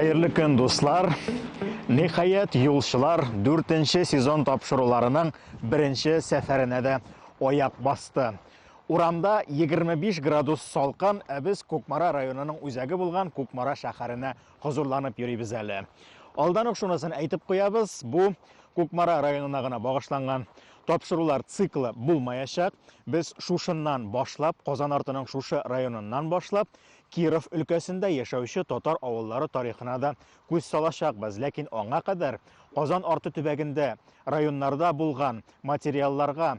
Хайырлы көн дуслар. Нихаят юлчылар 4-нче сезон тапшыруларының 1-нче сәфәренә дә аяк басты. Урамда 25 градус салкын, без Кукмара районының үзәге булган Кукмара шәһәренә хозурланып йөрибез әле. Алдан ук шунысын әйтеп куябыз, бу Кукмара районына гына багышланган тапшырулар циклы булмаячак. Без шушыннан башлап, Казан артының шушы районыннан башлап, Киров өлкәсендә яшәүче татар авыллары тарихына да күз салачакбыз. Ләкин аңа кадәр Казан арты төбәгендә районнарда булган материалларга,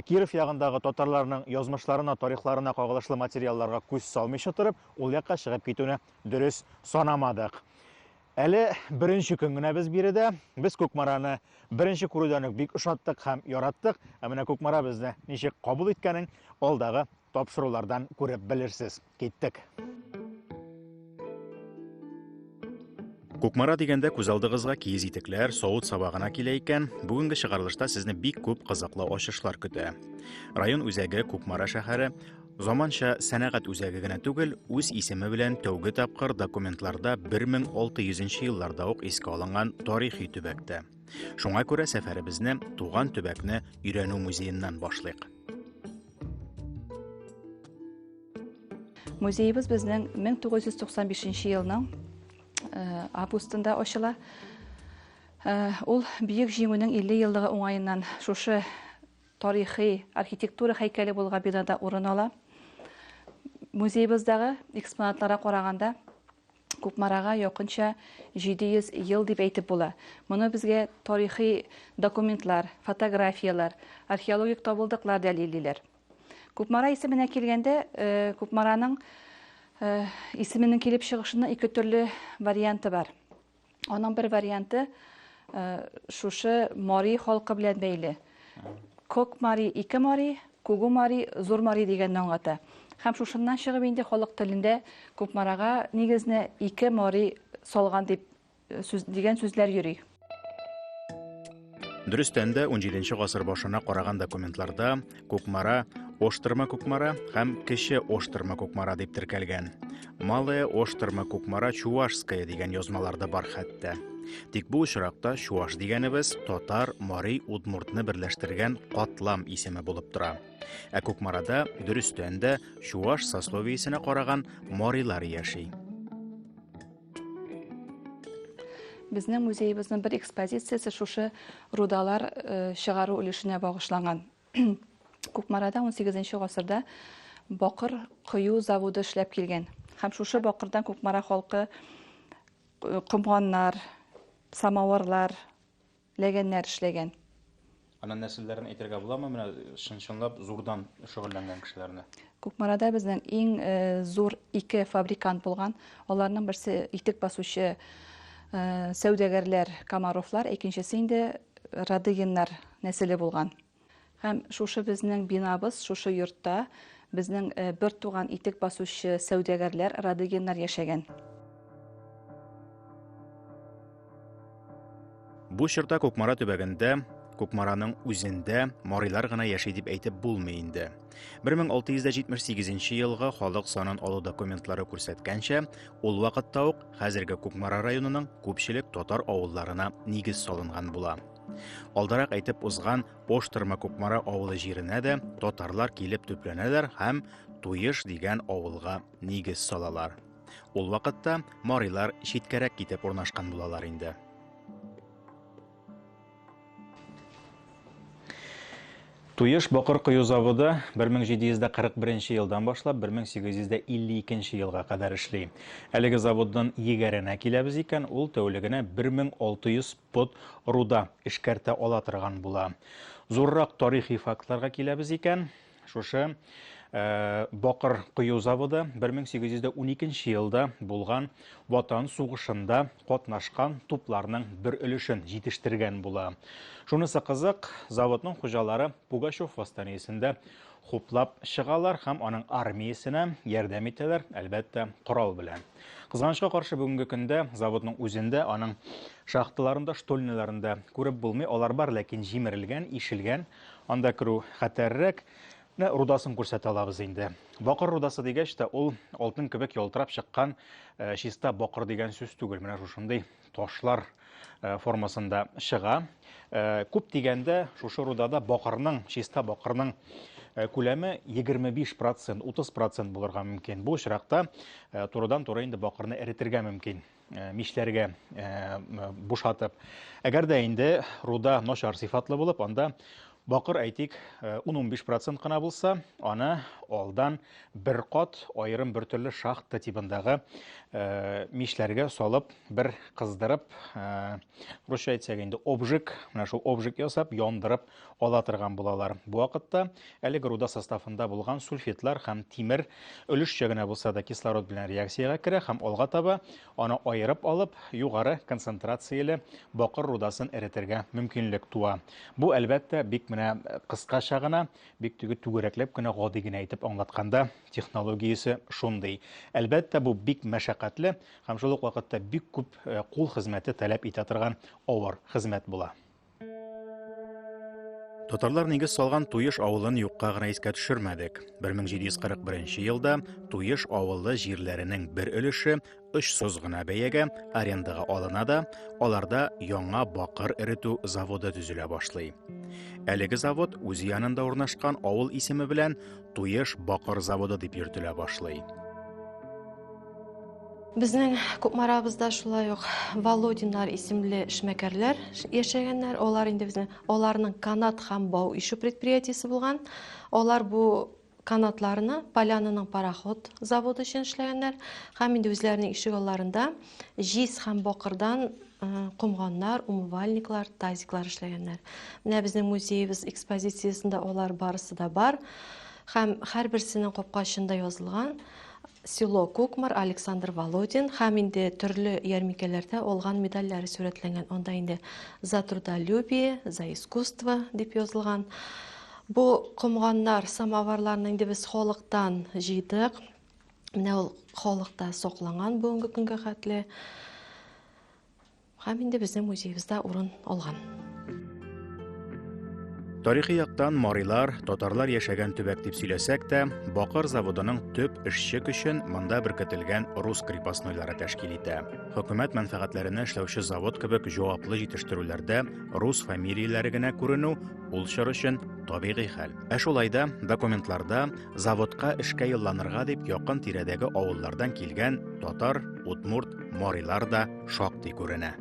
Киров ягындагы татарларның язмышларына, тарихларына кагылышлы материалларга күз салмыйча торып, ул якка чыгып китүне дөрес санамадык. Әле беренче көн генә без биредә, без Кукмараны беренче күрүдән үк бик ошаттык һәм яраттык. Менә Кукмара безне ничек кабул иткәнен алдагы тапшырулардан күреп белерсез. Киттек. Кукмара дигәндә күз алдыгызга киез итекләр, савыт сабагына килә икән. Бүгенге чыгарылышта сезне бик күп кызыклы ачышлар көтә. Район үзәге Кукмара шәһәре заманча сәнәгать үзәге генә түгел, үз исеме белән тәүге тапкыр документларда 1600 елларда ук искә алынган тарихи төбәктә. Шуңа күрә сәфәребезне туган төбәкне өйрәнү музееннан башлыйк. Музейбыз безнең 1995 елның августында ачыла. Ул Бөек җиңүнең 50 еллыгы уңаеннан шушы тарихи архитектура һәйкәле булган бинада урын ала. Музейбыздагы экспонатларга караганда Кукмарага якынча 700 ел дип әйтеп була. Моны безгә тарихи документлар, фотографиялар, археологик табылдыклар дәлиллиләр. Кукмара исеменә килгәндә, Кукмараның исеменең килеп чыгышының ике төрле варианты бар. Аның бер варианты шушы Мари халкы белән бәйле. Кокмари, ике Мари, Кугу Мари, Зур Мари дигән аңлата. Һәм шушыннан чыгып инде халык телендә Кукмарага нигезне ике Мари салган дип дигән сүзләр йөри. Дөрестән дә 17нче гасыр башына караган документларда Кукмара Оштырма Кукмара һәм Кече Оштырма Кукмара дип теркәлгән. Малая Оштырма Кукмара Чувашская дигән язмаларда бар хәтта. Тик бу очракта Чуваш дигәнебез татар, Мари, Удмуртны берләштергән катлам исеме булып тора. Ә Кукмарада дөрестән дә Чуваш сословиесенә караган Марилар яши. Безнең музейыбызның бер экспозициясе шушы рудалар чыгару өлешенә багышланган. Кукмарада 18нче гасырда бакыр кыю заводы эшләп килгән. Һәм шушы бакырдан Кукмара халкы комганнар, самавырлар, ләгәннәр эшләгән. Аның нәселләрен әйтергә буламы, менә чынлап зурдан шөгыльләнгән кешеләрне? Кукмарада безнең иң зур ике фабрикант булган. Аларның берсе итек басучы сәүдәгәрләр Комаровлар, икенчесе инде Радыгиннар нәселе булган. Һәм шушы безнең бинабыз, шушы йортта безнең бер туган итек басучы сәүдәгәрләр Радыгиннар яшәгән. Бу чорда Кукмара төбәгендә, Кукмараның үзендә Марилар гына яши дип әйтеп булмый инде. 1678 елга халык санын алу документлары күрсәткәнчә, ул вакытта ук хәзерге Кукмара районының күпчелек татар авылларына нигез салынган була. Алдарак әйтеп узган Оштырма Кукмара авылы җиренә дә татарлар килеп төпләнәләр һәм Туеш дигән авылга нигез салалар. Ул вакытта Марилар читкәрәк китеп урнашкан булалар инде. Туеш бакыр кыю заводы 1741 елдан башлап 1852 елга кадәр эшли. Әлеге заводның егәренә киләбез икән, ул тәүлегенә 1600 пот руда эшкәртә ала торган була. Зуррак тарихи фактларга киләбез икән, шушы Бакыр кыю заводы 1812 елда булган Ватан сугышында катнашкан тупларның бер өлешен җитештергән була. Шунысы кызык, заводның хуҗалары Пугачев восстаниесендә хуплап чыгалар һәм аның армиясенә ярдәм итәләр, әлбәттә, корал белән. Кызганычка каршы бүгенге көндә заводның үзендә, аның шахталарында, штольняларында күреп булмый, алар бар, ләкин җимерелгән, ишелгән, анда керү хәтәррәк. Рудасын күрсәтә алабыз инде. Бакыр рудасы дигәч тә, ул алтын кебек ялтырап чыккан чиста бакыр дигән сүз түгел. Менә шушындый ташлар формасында чыга. Күп дигәндә, шушы рудада бакырның, чиста бакырның күләме 25%, 30% булырга мөмкин. Бу очракта турыдан-туры инде бакырны эретергә мөмкин. Мишләргә бушатып. Әгәр дә инде руда начар сыйфатлы булып, анда бакыр әйтик 10-15% кына булса, аны алдан бер кат айрым бер төрле шахта типындагы мишләргә салып, бер кыздырып, русча әйтсәк инде обжиг, менә шул обжиг ясап, яндырып ала торган булалар. Бу вакытта әлеге руда составында булган сульфитлар һәм тимер өлешчә генә булса да кислород белән реакциягә керә һәм алга таба аны айырып алып, югары концентрацияле бакыр рудасын эретергә мөмкинлек туа. Бу әлбәттә бик менә кыскача гына, бик түгәрәкләп кенә гади генә әйтеп аңлатканда технологиясе шундый. Әлбәттә бу бик мәшәкатьле һәм шул ук вакытта бик күп кул хезмәте таләп итә торган авыр хезмәт була. Татарлар нигез салган Туеш авылын юкка гына искә төшермәдек. 1741 елда Туеш авылы җирләренең бер өлеше очсыз гына бәягә арендага алына да, аларда яңа бакыр эретү заводы төзелә башлый. Әлеге завод үз янында урнашкан авыл исеме белән Туеш бакыр заводы дип йөртелә башлый. Безнең Кукмарабызда шулай ук Володиннар исемле эшмәкәрләр яшәгәннәр. Олар инде безнең аларның канат һәм бау ишу предприятиесе булган. Алар бу канатларны Полянаның пароход заводы өчен эшләгәннәр. Һәм инде үзләренең ишек алларында җиз һәм бакырдан комганнар, умывальниклар, тазиклар эшләгәннәр. Менә безнең музеебыз экспозициясендә алар барысы да бар. Һәм һәрберсенең капкачында язылган село Кукмар, Александр Володин, һәм инде төрле ярминкәләрдә алган медальләре сурәтләнгән. Анда инде за трудолюбие, за искусство дип язылган. Бу комганнар, самоварларны инде без халыктан җыйдык. Менә ул халыкта сакланган бүгенге көнгә хәтле. Һәм инде безнең музеебызда урын алган. Тарихи яктан марилар, татарлар яшәгән төбәк дип сөйләсәк тә, бакыр заводының төп эшче көчен монда беркетелгән рус крепостнойлары тәшкил итә. Хөкүмәт мәнфәгатьләренә эшләүче завод кебек җаваплы җитештерүләрдә рус фамилияләре генә күренү ул чор өчен табигый хәл. Шулай да документларда заводка эшкә юлланырга дип якын тирәдәге авыллардан килгән татар, удмурт, марилар да шактый күренә.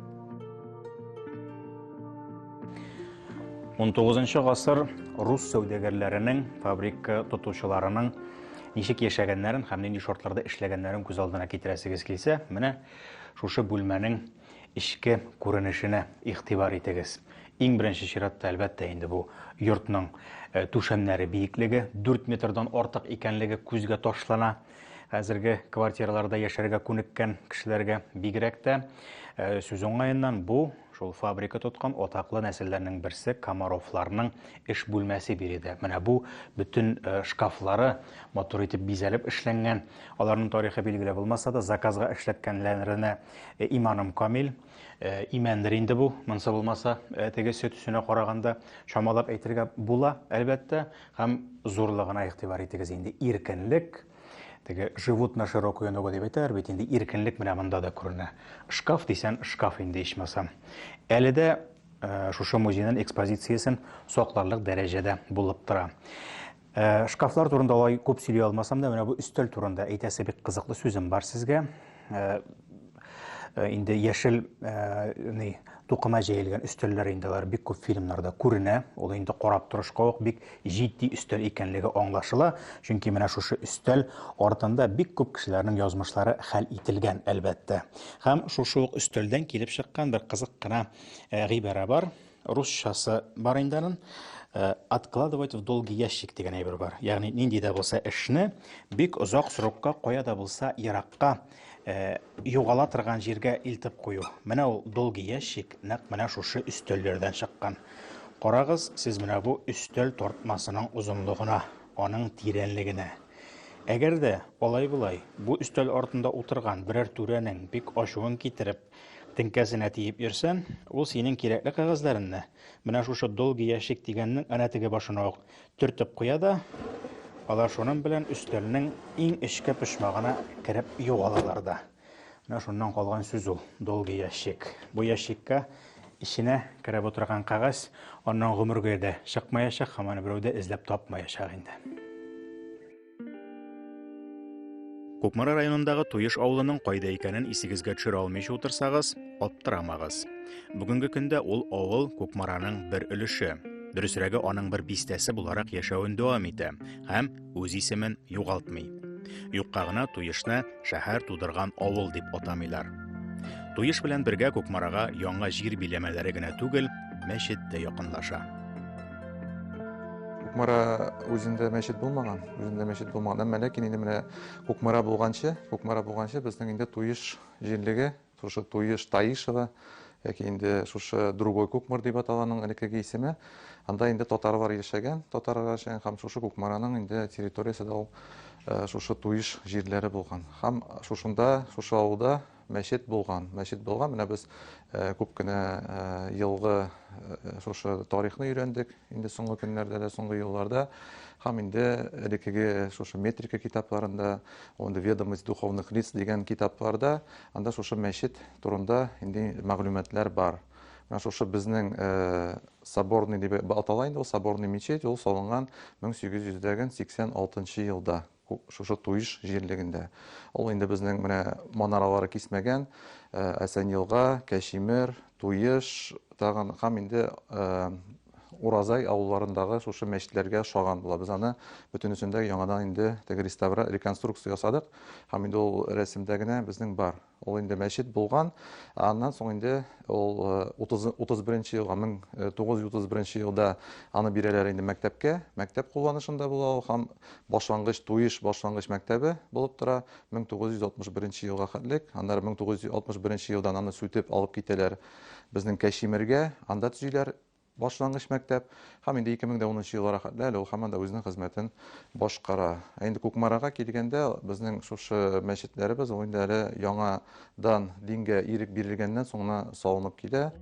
19 гасыр рус сәүдәгәрләренең, фабрика тотучыларының ничек яшәгәннәрен һәм нинди шартларда эшләгәннәрен күз алдына китерәсегез килсә, менә шушы бүлмәнең ичке күренешенә игътибар итегез. Иң беренче чиратта әлбәттә инде бу йортның түшәмнәре биеклеге 4 метрдан артык икәнлеге күзгә ташлана. Хәзерге квартираларда яшәргә күнеккән кешеләргә бигрәк тә сүз уңаеннан бу шул фабрика тоткан атаклы нәселләрнең берсе Комаровларның эш бүлмәсе биредә. Менә бу бүтән шкафлары матур итеп бизәлеп эшләнгән. Аларның тарихы билгеле булмаса да, заказга эшләткәнләренә иманым камил. Имәндер инде бу, монсы булмаса, теге сөт үсенә караганда шамалап әйтергә була, әлбәттә, һәм зурлыгына игътибар итегез инде. Иркенлек, теге живут на широкую ногу дип әйтәр бит, инде иркенлек менә монда да күренә. Шкаф дисән, шкаф инде ичмасам. Әле дә шушы музейның экспозициясен сакларлык дәрәҗәдә булып тора. Шкафлар турында алай күп сөйли алмасам да, менә бу өстәл турында әйтәсе бик кызыклы сүзем бар сезгә. Инде яшел туқыма җәелгән өстәлләр инде алар бик күп фильмнарда күренә. Ул инде карап торышка ук бик җитди өстәл икәнлеге аңлашыла. Чөнки менә шушы өстәл артында бик күп кешеләрнең язмышлары хәл ителгән әлбәттә. Һәм шушы ук өстәлдән килеп чыккан бер кызык кына гыйбарә бар. Русчасы бар инде аның. Откладывать в долгий ящик дигән әйбер бар. Ягъни нинди дә булса эшне бик озак срокка, кая да булса еракка югала торган җиргә илтеп кую. Менә ул долгий ящик нәкъ менә шушы өстәлләрдән чыккан. Карагыз, сез менә бу өстәл тартмасының узынлыгына, аның тирәнлегенә. Әгәр дә алай-булай бу өстәл артында утырган берәр түрәнең бик ачуын китереп теңкәсенә тиеп йөрсән, ул синең кирәкле кагазларыңны менә шушы долгий ящик дигәннең әнә теге башына ук төртеп куя да, Алар шуның белән өстәлнең иң эчке почмагына кереп югалалар да. Менә шуннан калган сүз ул, долгий ящик. Бу ящикка иченә кереп утырган кагаз, аннан гомергә дә чыкмаячак, һәм аны берәү дә эзләп тапмаячак инде. Кукмара районындагы Туеш авылының кайда икәнен исегезгә төшерә алмыйча утырсагыз, аптырамагыз. Бүгенге көндә ул авыл Кукмараның бер өлеше. Дөресрәге, аның бер бистәсе буларак яшәвен дәвам итә һәм үз исемен югалтмый. Юкка гына Туешны шәһәр тудырган авыл дип атамыйлар. Туеш белән бергә Кукмарага яңа җир биләмәләре генә түгел, мәчет тә якынлаша. Кукмара үзендә мәчет булмаган, әмма ләкин инде менә Кукмара булганчы, безнең инде Туеш җирлеге, шушы Туеш Таишева, яки инде шушы другой Кукмар дип аталганың элеккеге исеме, анда инде татарлар яшәгән, һәм шушы Кукмараның инде территориясендә ул шушы Туеш җирләре булган. Һәм шушында, шушы авылда мәчет булган. Менә без күп кенә елгы шушы тарихны өйрәндек, инде соңгы көннәрдә дә, соңгы елларда, һәм инде элеккеге шушы метрика китапларында, онда ведомость духовных лиц дигән китапларда, анда шушы мәчет турында инде мәгълүматлар бар. Менә шушы безнең соборный дип атала инде, ул соборный мечеть, ул салынган 1886 елда. Шушы Туеш җирлегендә. Ул инде безнең менә манаралары кисмәгән, Әсән елга, Кәшимер, Туеш, тагын һәм инде Уразай авылларындагы шушы мәчетләргә шаган була. Без аны бөтенесендә яңадан инде реконструкция ясадык, һәм инде ул рәсемдә генә безнең бар. Ул инде мәчет булган, аннан соң инде ул 1931 елда аны бирәләр инде мәктәпкә, мәктәп кулланышында була ул, һәм башлангыч Туеш башлангыч мәктәбе булып тора 1961 елга хәтлек. Аннары 1961 елдан аны сүтеп алып китәләр безнең Кәшимергә, анда төзиләр башлангыч мәктәп, һәм инде 2010 елларга хәтле ул һаман да үзенең хезмәтен башкара. Инде Кукмарага килгәндә безнең шушы мәчетләребез ул инде әле яңадан дингә ирек бирелгәннән соңна салынып килә.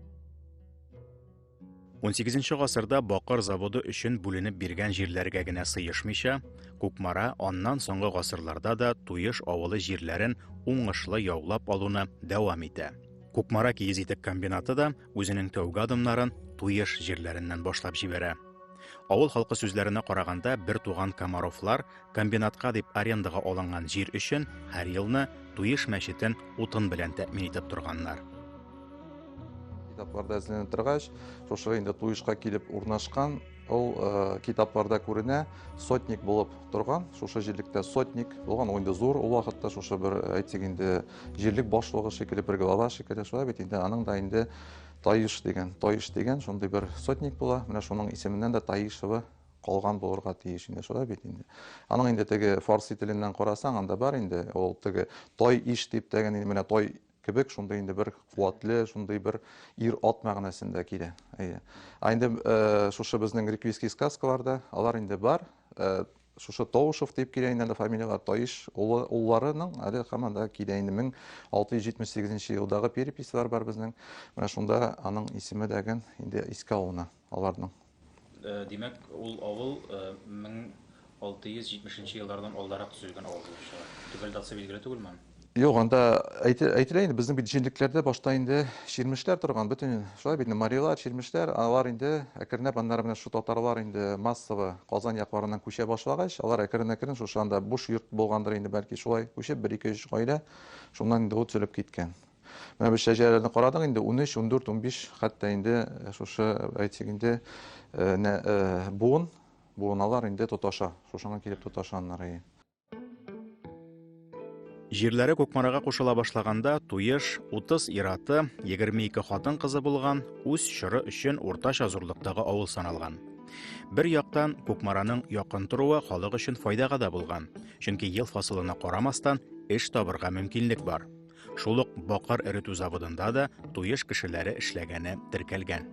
18 гасырда бакыр заводы өчен бүленеп биргән җирләргә генә сыешмыйча, Кукмара аннан соңгы гасырларда да Туеш авылы җирләрен уңышлы яулап алуны дәвам итә. Кукмара киезитек комбинаты да үзенең тәүге адымнарын Туеш җирләреннән башлап җибәрә. Авыл халкы сүзләренә караганда, бер туган Комаровлар комбинатка дип арендага алынган җир өчен һәр елны Туеш мәчетен утын белән тәэмин итеп торганнар. Китапларда эзләнеп торгач, шушы инде Туешка килеп урнашкан, ул китапларда күренә сотник булып торган, шушы җирлектә сотник булган, ул инде зур ул вакытта шушы бер әйтсәк инде җирлек башлыгы шикелле, бер глава шикелле шулай бит инде, аның да инде Таиш дигән шундый бер сотник була. Менә шуның исеменнән дә Таишева калган булырга тиеш инде, шулай бит инде. Аның инде теге фарси теленнән карасаң, анда бар инде ул теге Таиш дип дигән инде менә Тай кебек шундый инде бер куатлы, шундый бер ир ат мәгънәсендә килә. Инде шушы безнең реквийский сказкаларда алар инде бар. Шушы Таушев дип килә инде фамилиялар, Таиш улларының әле һаман да килә инде 1678 елдагы перепислар бар безнең. Менә шунда аның исеме дәген инде искә алына аларның. Димәк, ул авыл 1670 еллардан алдарак төзелгән авыл булып чыга. Түгел датасы билгеле түгелме? Юк, анда әйтелә инде безнең бит җирлекләрдә башта инде чирмешләр торган, бөтен шулай бит Марилар, чирмешләр, алар инде әкренләп аннары менә шу татарлар инде массовы Казан якларыннан күчә башлагач, алар әкрен шушы анда буш йорт булгандыр инде, бәлки шулай күчеп 1-2 гаилә шуннан инде ут сөйләп киткән. Менә без шәҗәрәләрне карадык инде 13, 14, 15 хәтта инде шушы әйтсәк инде буыналар инде тоташа, шушыңа килеп тоташаннар. Җирләре Кукмарага кушыла башлаганда, Туеш 30 ираты, 22 хатын кызы булган, үз чоры өчен уртача зурлыктагы авыл саналган. Бер яктан Кукмараның якын торуы халык өчен файдага да булган, чөнки ел фасылына карамастан эш табырга мөмкинлек бар. Шул ук бакыр эретү заводында да Туеш кешеләре эшләгәне теркәлгән.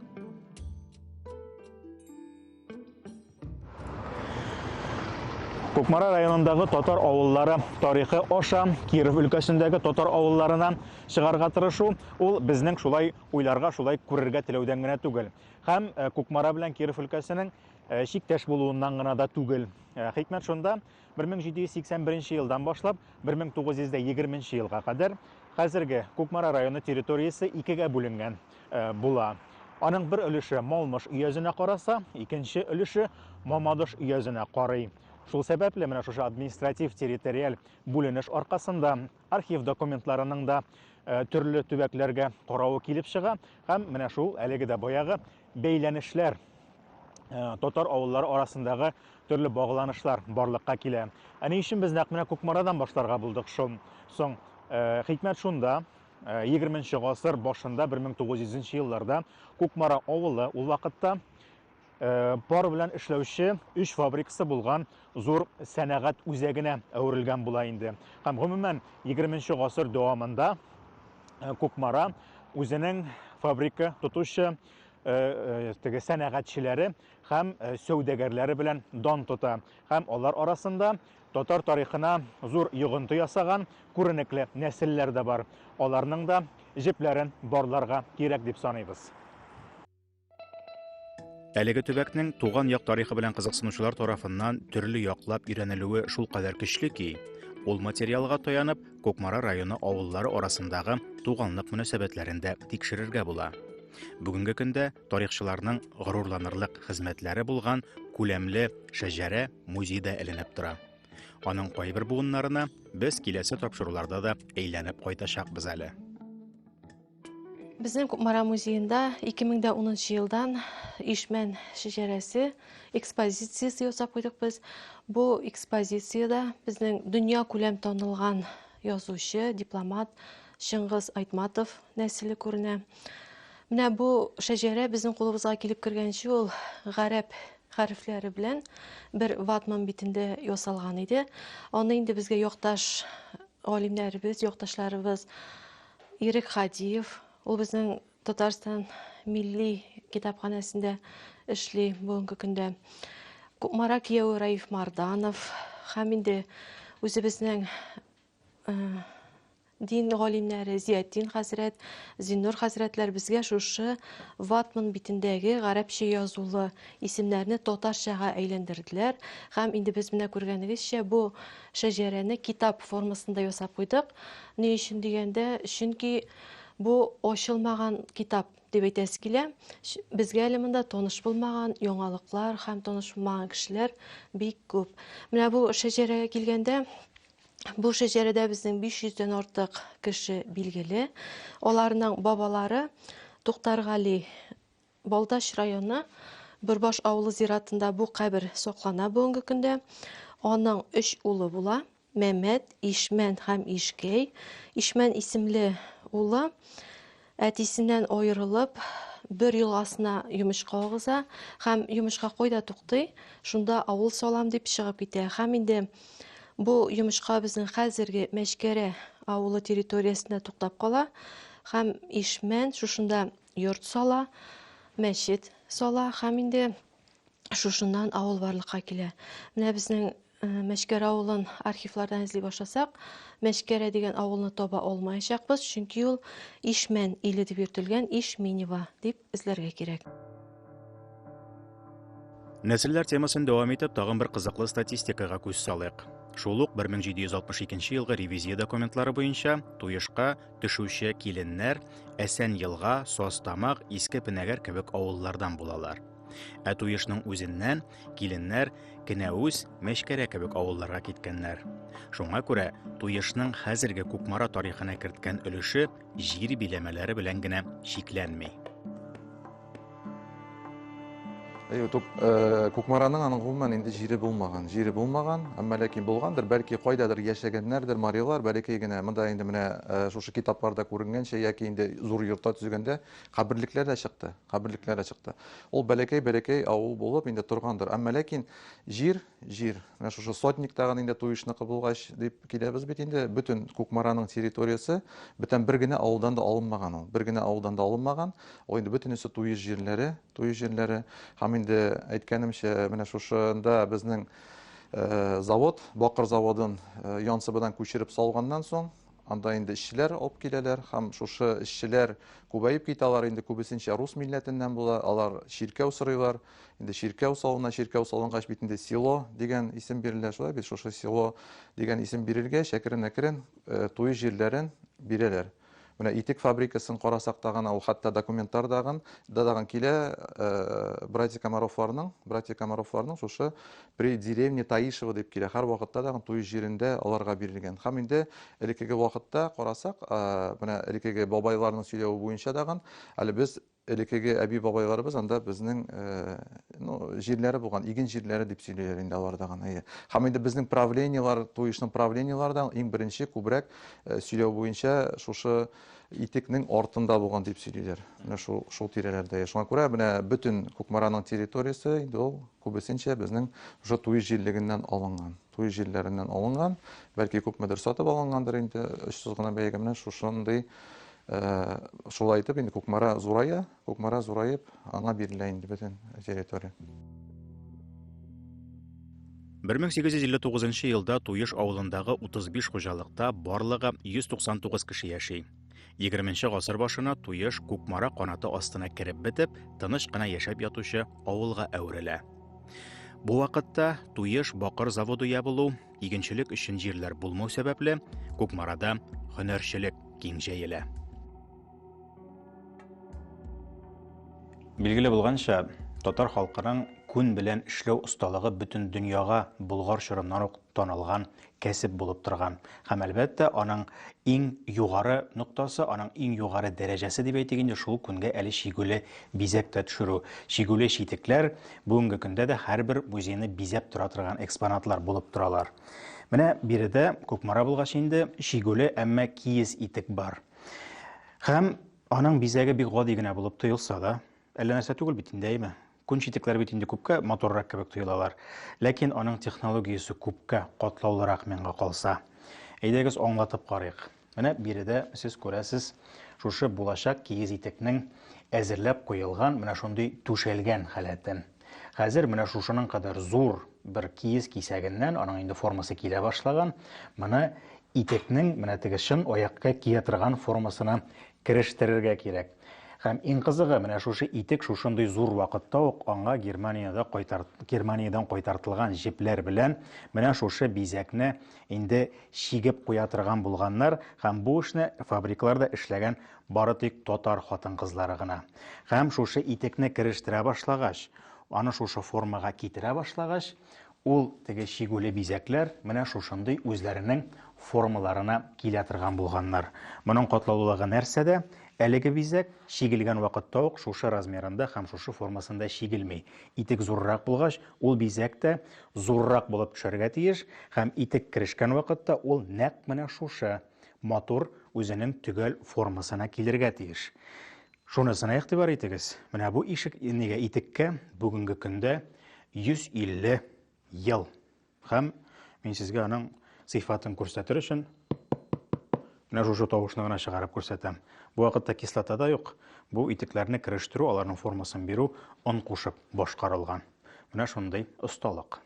Кукмара районындагы татар авыллары тарихы аша Киров өлкәсендәге татар авылларына чыгарга тырышу ул безнең шулай уйларга, шулай күрергә теләүдән генә түгел. Һәм Кукмара белән Киров өлкәсенең чиктәш булуыннан гына да түгел. Хикмәт шунда 1781 елдан башлап 1920 елга кадәр хәзерге Кукмара районы территориясе икегә бүленгән була. Аның бер өлеше Малмыш өязенә караса, икенче өлеше Мамадыш өязенә карый. Шул сәбәпле менә шушы административ-территориаль бүленеш аркасында архив документларының да төрле төбәкләргә каравы килеп чыга һәм менә шул әлеге дә баягы бәйләнешләр татар авыллары арасындагы төрле багланышлар барлыкка килә. Ни өчен без нәкъ менә Кукмарадан башларга булдык шул. Соң хикмәт шунда 20нче гасыр башында 1900 елларда Кукмара авылы ул вакытта пар белән эшләүче 3 фабрикасы булган зур сәнәгать үзәгенә әверелгән була инде. Һәм гомумән 20нче гасыр дәвамында Кукмара үзенең фабрика тотучы сәнәгатьчеләре һәм сәүдәгәрләре белән дан тота. Һәм алар арасында татар тарихына зур йогынты ясаган күренекле нәселләр дә бар. Аларның да җепләрен барларга кирәк дип саныйбыз. Әлеге төбәкнең туган як тарихы белән кызыксынучылар тарафыннан төрле яклап өйрәнелүе шул кадәр көчле ки, ул материалга таянып Кукмара районы авыллары арасындагы туганлык мөнәсәбәтләрендә тикшерергә була. Бүгенге көндә тарихчыларның горурланырлык хезмәтләре булган күләмле шәҗәрә музейда эленеп тора. Аның кайбер буыннарына без киләсе тапшыруларда да әйләнеп кайтачакбыз әле. Безнең Кукмара музейында 2010 елдан Ишмән шәҗәрәсе экспозициясе ясап куйдык без. Бу экспозициядә безнең дөнья күләм танылган язучы, дипломат Шыңгыз Айтматов нәселе күренә. Менә бу шәҗәрә безнең кулыбызга килеп кергәнче ул гарәп хәрефләре белән бер ватман битендә ясалган иде. Аны инде безгә якташ галимнәребез, якташларыбыз Ирек Хадиев, ул безнең Татарстан милли китапханәсендә эшли бүгенге көндә. Кукмара кияү Раиф Марданов һәм инде үзебезнең дин галимнәре Зиятдин хәзрәт, Зиннур хәзрәтләр безгә шушы ватман битендәге гарәпчә язулы исемнәрне татарчага әйләндерделәр һәм инде без менә күргәнегезчә бу шәҗәрәне китап формасында ясап куйдык. Ни өчен дигәндә, чөнки бу ачылмаган китап дип әйтәсе килә. Безгә әле монда таныш булмаган яңалыклар һәм таныш булмаган кешеләр бик күп. Менә бу шәҗәрәгә килгәндә, бу шәҗәрәдә безнең 500дән артык кеше билгеле. Аларның бабалары Туктаргали, Балдаш районы Бөрбаш авылы зиратында бу кабер саклана бүгенге көндә. Аның 3 улы була: Мәмәт, Ишмән һәм Ишкәй. Ишмән исемле улы әтисеннән аерылып бер елгасына йомышка агыза һәм йомышка кайда туктый, шунда авыл салам дип чыгып китә. Һәм инде бу йомышка безнең хәзерге Мәчкәрә авылы территориясендә туктап кала һәм Ишмән шушында йорт сала, мәчет сала һәм инде шушыннан авыл барлыкка килә. Менә безнең Мәчкәрә авылын архивлардан эзли башласак, Мәчкәрә дигән авылны таба алмаячакбыз, чөнки ул Ишмән иле дип йөртелгән, Ишминева дип эзләргә кирәк. Нәселләр темасын дәвам итеп, тагын бер кызыклы статистикага күз салыйк. Шул ук 1762 елгы ревизия документлары буенча туешка төшүче киленнәр Әсән елга, Состамак, Иске Пенәгәр кебек авыллардан булалар. Ә туешның үзеннән киленнәр Кенәүз, Мәчкәрә кебек авылларга киткәннәр. Шуңа күрә туешның хәзерге Кукмара тарихына керткән өлеше җир биләмәләре белән генә шикләнми. Кукмараның аның гомумән инде җире булмаган, әмма ләкин булгандыр, бәлки кайдадыр яшәгәннәрдер марилар, бәлки генә монда инде менә шушы китапларда күренгәнчә яки инде зур йортта төзегәндә каберлекләр дә чыкты. Ул бәләкәй авыл булып инде торгандыр, әмма ләкин җир, менә шушы сотник тагын инде туешныкы булгач дип киләбез бит инде, бөтен Кукмараның территориясе бөтен бер генә авылдан да алынмаган, ул инде бөтенесе туеш җирләре, һәм инде әйткәнемчә, менә шушында безнең завод, бакыр заводын Янсыбыдан күчереп салганнан соң, анда инде эшчеләр алып киләләр һәм шушы эшчеләр күбәеп китәләр, инде күбесенчә рус милләтеннән була, алар ширкәү сорыйлар. Инде ширкәү салынгач бит инде село дигән исем бирелә, шулай бит шушы село дигән исем бирелгәч, әкрен-әкрен туй җирләрен бирәләр. Менә итек фабрикасын карасак тагын, ул хәтта документтар дагын килә, братья Комаровларның шушы при деревне Таишево дип килә. Һәр вакытта дагын туй җирендә аларга бирелгән. Һәм инде элекеге вакытта карасак, менә элекеге бабайларның сөйләве буенча дагын, әле без элекеге әби бабайларыбыз анда безнең җирләре булган, иген җирләре дип сөйлиләр инде алар дагын. Һәм инде безнең правлениелар, туйышның правлениелардан иң беренче күбрәк сөйләү буенча шушы итекнең артында булган дип сөйлиләр. Менә шул тирәләрдә. Шуңа күрә менә бөтен Кукмараның территориясе инде ул күбесенчә безнең шушы туй җирлегеннән алынган. Туй җирләреннән алынган, бәлки күпмедер сатып алынгандыр инде, очсыз гына бәягә менә шушындый шулай итеп инде Кукмара зурайып, аңа бирелә инде бөтен территория. 1859 елда Туйыш авылындагы 35 хуҗалыкта барлыгы 199 кеше яши. 20нче гасыр башына Туйыш Кукмара канаты астына кирип бетеп, тыныч кына яшәп ятучы авылга әверелә. Бу вакытта Туйыш бакыр заводы ябылу, игенчелек өчен җирләр булмау сәбәпле, Кукмарада һөнәрчелек киң җәелә. Билгеле булганча, татар халкының күн белән эшләү осталыгы бөтен дөньяга булгар чорыннан ук танылган кәсеп булып торган. Һәм әлбәттә, аның иң югары ноктасы, аның иң югары дәрәҗәсе дип әйтгәндә, шул күнгә әле шигүле бизәктә төшерү. Шигүле читекләр бүгенге көндә дә һәрбер музейны бизәп тора торган экспонатлар булып торалар. Менә биредә Кукмара булгач инде шигүле, әмма киез итек бар. Һәм аның бизәге бик гади генә булып тоелса да, әллә нәрсә түгел бит инде, әйме? Күн читекләр бит инде күпкә моторрак кебек тоелалар. Ләкин аның технологиясе күпкә катлаулырак миңа калса. Әйдәгез аңлатып карыйк. Менә биредә сез күрәсез, шушы булачак киез итекнең әзерләп куелган, менә шундый түшәлгән халәтен. Хәзер менә шушының кадәр зур бер киез кисәгеннән аның инде формасы килә башлаган. Менә итекнең менә теге шын аякка кия торган формасына керештерергә кирәк. Һәм иң кызыгы, менә шушы итек шушындый зур вакытта ук аңа Германиядән кайтартылган җепләр белән менә шушы бизәкне инде шигеп куя торган булганнар, һәм бу эшне фабрикаларда эшләгән бары тик татар хатын-кызлары гына. Һәм шушы итекне керештерә башлагач, аны шушы формага китерә башлагач, ул теге шигүле бизәкләр менә шушындый үзләренең формаларына килә торган булганнар. Моның катлаулыгы нәрсәдә? Әлеге бизәк шигелгән вакытта ук шушы размерында һәм шушы формасында шигелмей. Итек зуррак булгач, ул бизәк тә зуррак булып төшәргә тиеш, һәм итек керешкән вакытта ул нәкъ менә шушы мотор үзенең төгәл формасына килергә тиеш. Шунысына игътибар итегез. Менә бу итеккә бүгенге көндә 150 ел. Һәм мин сезгә аның сыйфатын күрсәтер өчен менә шушы тавышны гына чыгарып күрсәтәм. Бу вакытта кислота да юк. Бу итекләрне керештерү, аларның формасын бирү он кушып башкарылган. Менә шундый осталык.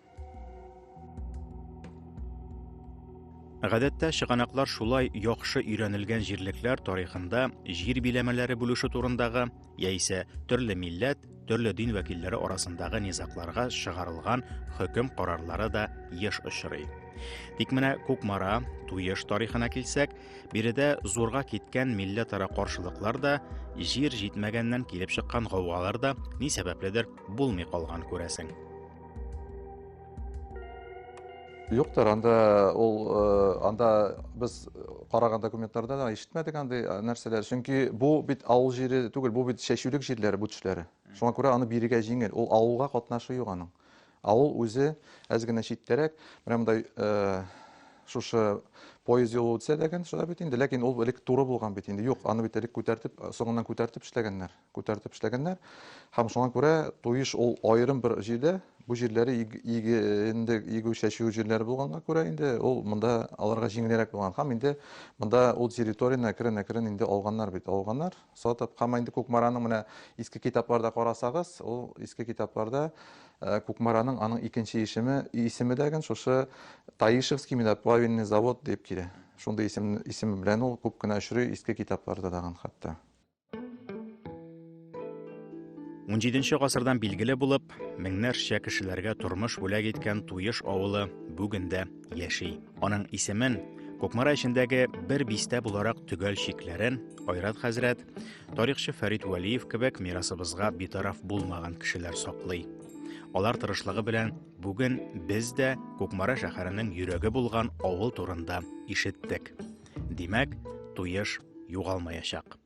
Гадәттә чыганаклар шулай яхшы өйрәнелгән җирлекләр тарихында җир биләмәләре бүлеше турындагы яисә төрле милләт, төрле дин вәкилләре арасындагы низакларга чыгарылган хөкем карарлары да еш очрый. Тик менә Кукмара, Туйыш тарихына килсәк, биредә зурга киткән милләтара каршылыклар да, җир җитмәгәннән килеп чыккан гаугалар да ни сәбәпледер булмый калган күрәсең. Юктыр, анда без караган документларда да ишетмәдек андый нәрсәләр. Чөнки бу бит авыл җире түгел, бу бит шәчүлек җирләре, бу төшләре. Шуңа күрә аны бирегә җиңел. Ул авылга катнашы юк аның. Авыл үзе әз генә читтәрәк, менә мондай шушы поезд юлы үтсә дә шулай бит инде, ләкин ул элек туры булган бит инде. Юк, аны бит элек соңыннан күтәртеп эшләгәннәр. Һәм шуңа күрә Туйыш ул аерым бер җирдә, бу җирләре инде игү чәчү җирләре булганга күрә инде ул монда аларга җиңелрәк булган. Һәм инде монда ул территорияны әкрен-әкрен инде алганнар. Сатып, һәм инде Кукмараның менә иске китапларда карасагыз, ул иске китапларда Кукмараның аның икенче исеме дәгән шушы Таишевский миноплавильный завод дип килә. Шундый исеме белән ул күп кенә очрый иске китапларда даган хәтта. 17 гасырдан билгеле булып, меңнәрчә кешеләргә тормыш бүләк иткән Туеш авылы бүгендә яши. Аның исемен Кукмара эчендәге бер бистә буларак төгәл чикләрен Айрат хәзрәт, тарихчы Фәрит Вәлиев кебек мирасыбызга битараф булмаган кешеләр саклый. Алар тырышлыгы белән бүген без дә Кукмара шәһәренең йөрәге булган авыл турында ишеттек. Димәк, Туеш югалмаячак.